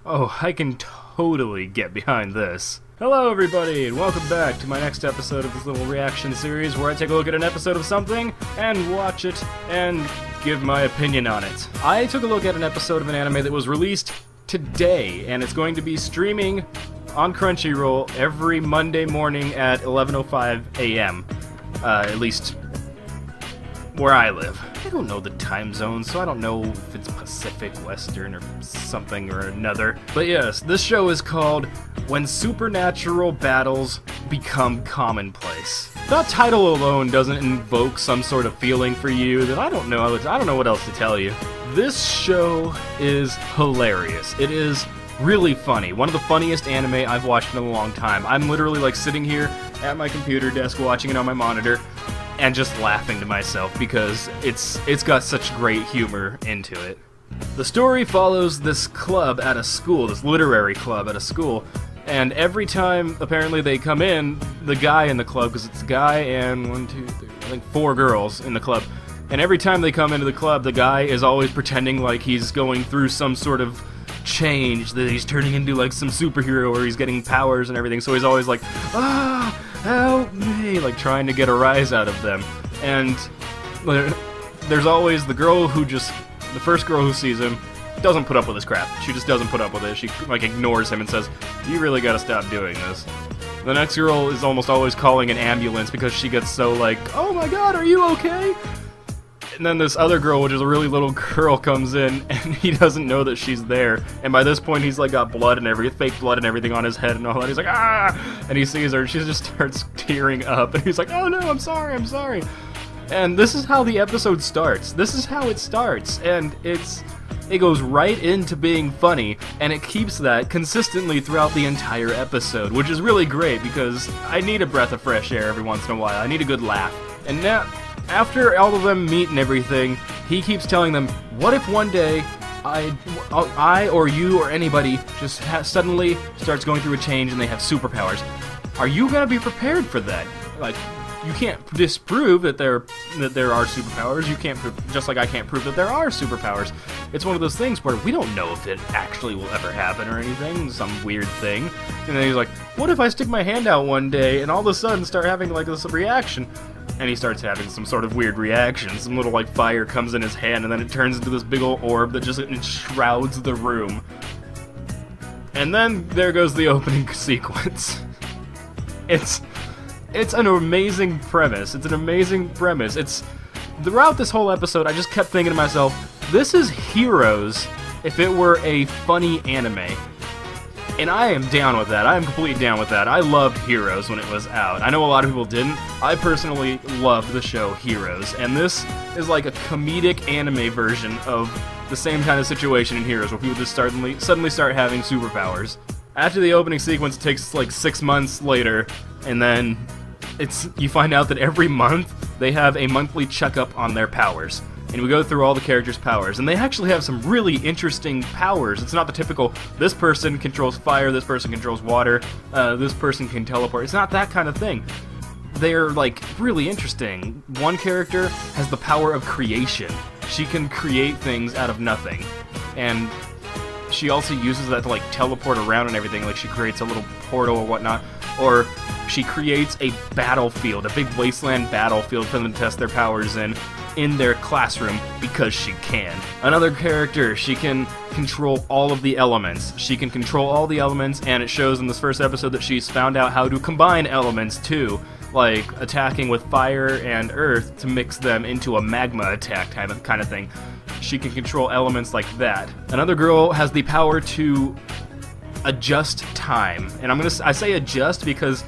Oh, I can totally get behind this. Hello everybody, and welcome back to my next episode of this little reaction series where I take a look at an episode of something and watch it and give my opinion on it. I took a look at an episode of an anime that was released today, and it's going to be streaming on Crunchyroll every Monday morning at 11:05 a.m. At least where I live. I don't know the time zone, so I don't know if it's Pacific, Western, or something or another. But yes, this show is called When Supernatural Battles Become Commonplace. That title alone doesn't invoke some sort of feeling for you that I don't know what else to tell you. This show is hilarious. It is really funny. One of the funniest anime I've watched in a long time. I'm literally like sitting here at my computer desk watching it on my monitor and just laughing to myself because it's got such great humor into it. The story follows this club at a school, this literary club at a school, and every time apparently they come in, the guy in the club, because it's a guy and 1, 2, 3, I think 4 girls in the club, and every time they come into the club, the guy is always pretending like he's going through some sort of change, that he's turning into like some superhero or he's getting powers and everything, so he's always like, help me, like trying to get a rise out of them. And there's always the girl who the first girl who sees him doesn't put up with his crap. She just doesn't put up with it. She like ignores him and says, you really gotta stop doing this. The next girl is almost always calling an ambulance because she gets so like, oh my god, are you okay? And then this other girl, which is a really little girl, comes in, and he doesn't know that she's there. And by this point, he's like got blood and fake blood and everything on his head and all that. He's like, ah! And he sees her, and she just starts tearing up. And he's like, oh no, I'm sorry, I'm sorry. And this is how the episode starts. This is how it starts, and it goes right into being funny, and it keeps that consistently throughout the entire episode, which is really great because I need a breath of fresh air every once in a while. I need a good laugh. And now, after all of them meet and everything, he keeps telling them, what if one day I or you or anybody just suddenly starts going through a change and they have superpowers? Are you gonna be prepared for that? Like, you can't disprove that there are superpowers. You can't just like I can't prove that there are superpowers. It's one of those things where we don't know if it actually will ever happen or anything, some weird thing. And then he's like, what if I stick my hand out one day and all of a sudden start having like this reaction? And he starts having some sort of weird reaction. Some little like fire comes in his hand, and then it turns into this big old orb that just enshrouds the room. And then there goes the opening sequence. It's an amazing premise. It's an amazing premise. Throughout this whole episode, I just kept thinking to myself, this is Heroes if it were a funny anime. And I am down with that. I am completely down with that. I loved Heroes when it was out. I know a lot of people didn't. I personally loved the show Heroes. And this is like a comedic anime version of the same kind of situation in Heroes, where people just suddenly start having superpowers. After the opening sequence, it takes like 6 months later, and then you find out that every month they have a monthly checkup on their powers. And we go through all the characters' powers, and they actually have some really interesting powers. It's not the typical, this person controls fire, this person controls water, this person can teleport. It's not that kind of thing. They're, like, really interesting. One character has the power of creation. She can create things out of nothing. And she also uses that to, like, teleport around and everything. Like, she creates a little portal or whatnot. Or she creates a battlefield, a big wasteland battlefield for them to test their powers in their classroom because she can. Another character, she can control all of the elements. She can control all the elements, and it shows in this first episode that she's found out how to combine elements too, like attacking with fire and earth to mix them into a magma attack kind of thing. She can control elements like that. Another girl has the power to adjust time, and I say adjust because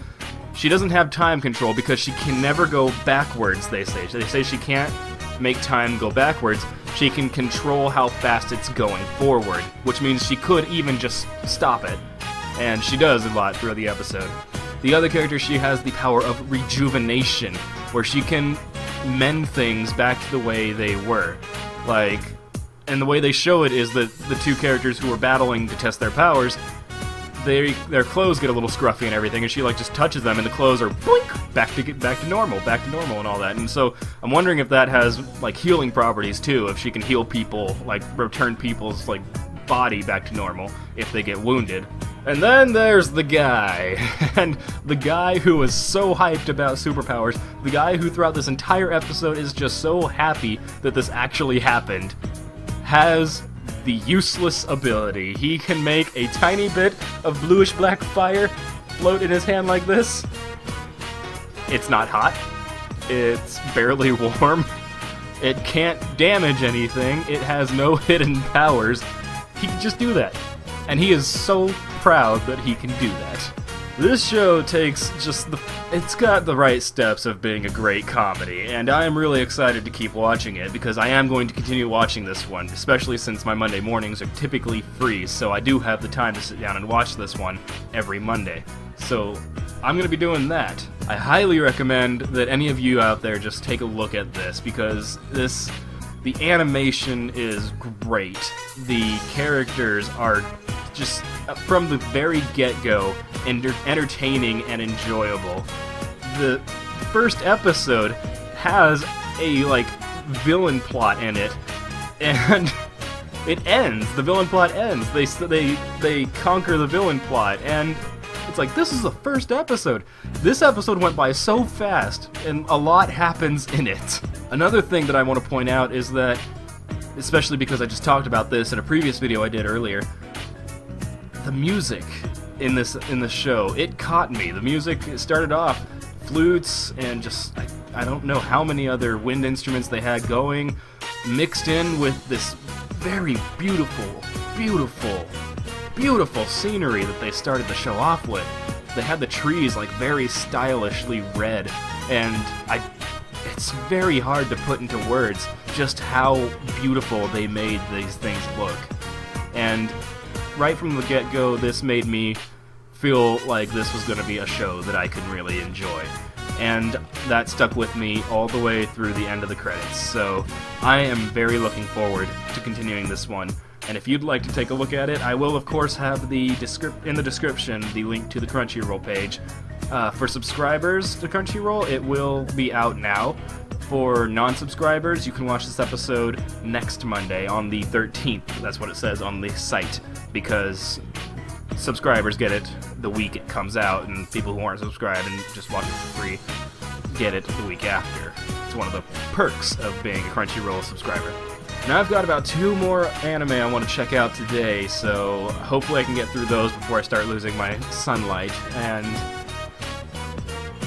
she doesn't have time control because she can never go backwards, they say. They say she can't make time go backwards. She can control how fast it's going forward, which means she could even just stop it. And she does a lot throughout the episode. The other character, she has the power of rejuvenation, where she can mend things back to the way they were. Like, and the way they show it is that the two characters who are battling to test their powers, their clothes get a little scruffy and everything, and she like just touches them, and the clothes are boink, back to normal, and all that. And so I'm wondering if that has like healing properties too. If she can heal people, like return people's like body back to normal if they get wounded. And then there's the guy, and the guy who is so hyped about superpowers, the guy who throughout this entire episode is just so happy that this actually happened, has the useless ability. He can make a tiny bit of bluish-black fire float in his hand like this. It's not hot. It's barely warm. It can't damage anything. It has no hidden powers. He can just do that. And he is so proud that he can do that. This show takes it's got the right steps of being a great comedy, and I am really excited to keep watching it because I am going to continue watching this one, especially since my Monday mornings are typically free, so I do have the time to sit down and watch this one every Monday. So I'm going to be doing that. I highly recommend that any of you out there just take a look at this because the animation is great. The characters are just, from the very get-go, entertaining and enjoyable. The first episode has a, villain plot in it, and it ends. The villain plot ends. They conquer the villain plot, and it's like, this is the first episode. This episode went by so fast, and a lot happens in it. Another thing that I want to point out is that, especially because I just talked about this in a previous video I did earlier, the music in this show, it caught me. The music started off flutes and just, I don't know how many other wind instruments they had going, mixed in with this very beautiful, beautiful, beautiful scenery that they started the show off with. They had the trees very stylishly red, and it's very hard to put into words just how beautiful they made these things look. And right from the get-go, this made me feel like this was going to be a show that I could really enjoy. And that stuck with me all the way through the end of the credits. So I am very looking forward to continuing this one. And if you'd like to take a look at it, I will of course have in the description the link to the Crunchyroll page. For subscribers to Crunchyroll, it will be out now. For non-subscribers, you can watch this episode next Monday on the 13th. That's what it says on the site, because subscribers get it the week it comes out, and people who aren't subscribed and just watch it for free get it the week after. It's one of the perks of being a Crunchyroll subscriber. Now I've got about 2 more anime I want to check out today, so hopefully I can get through those before I start losing my sunlight. And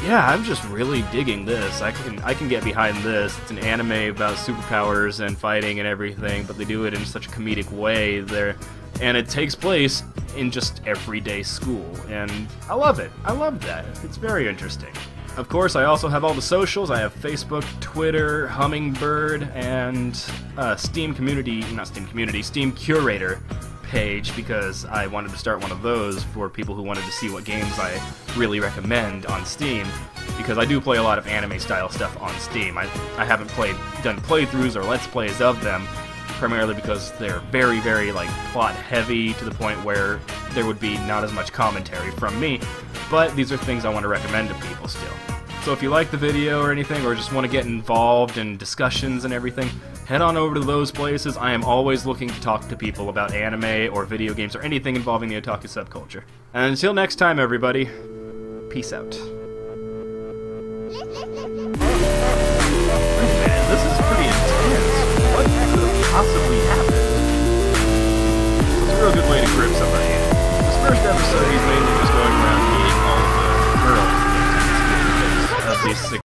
yeah, I'm just really digging this. I can get behind this. It's an anime about superpowers and fighting and everything, but they do it in such a comedic way there, and it takes place in just everyday school, and I love it. I love that. It's very interesting. Of course, I also have all the socials. I have Facebook, Twitter, Hummingbird, and Steam Curator page, because I wanted to start one of those for people who wanted to see what games I really recommend on Steam, because I do play a lot of anime-style stuff on Steam. I haven't done playthroughs or Let's Plays of them, primarily because they're very, very, plot-heavy to the point where there would be not as much commentary from me, but these are things I want to recommend to people still. So if you like the video or anything, or just want to get involved in discussions and everything, head on over to those places. I am always looking to talk to people about anime or video games or anything involving the otaku subculture. And until next time, everybody, peace out. Man, this is pretty intense. What could possibly happen? It's a real good way to grip somebody in. This first episode, he's mainly just going around meeting all of the girls, at least 6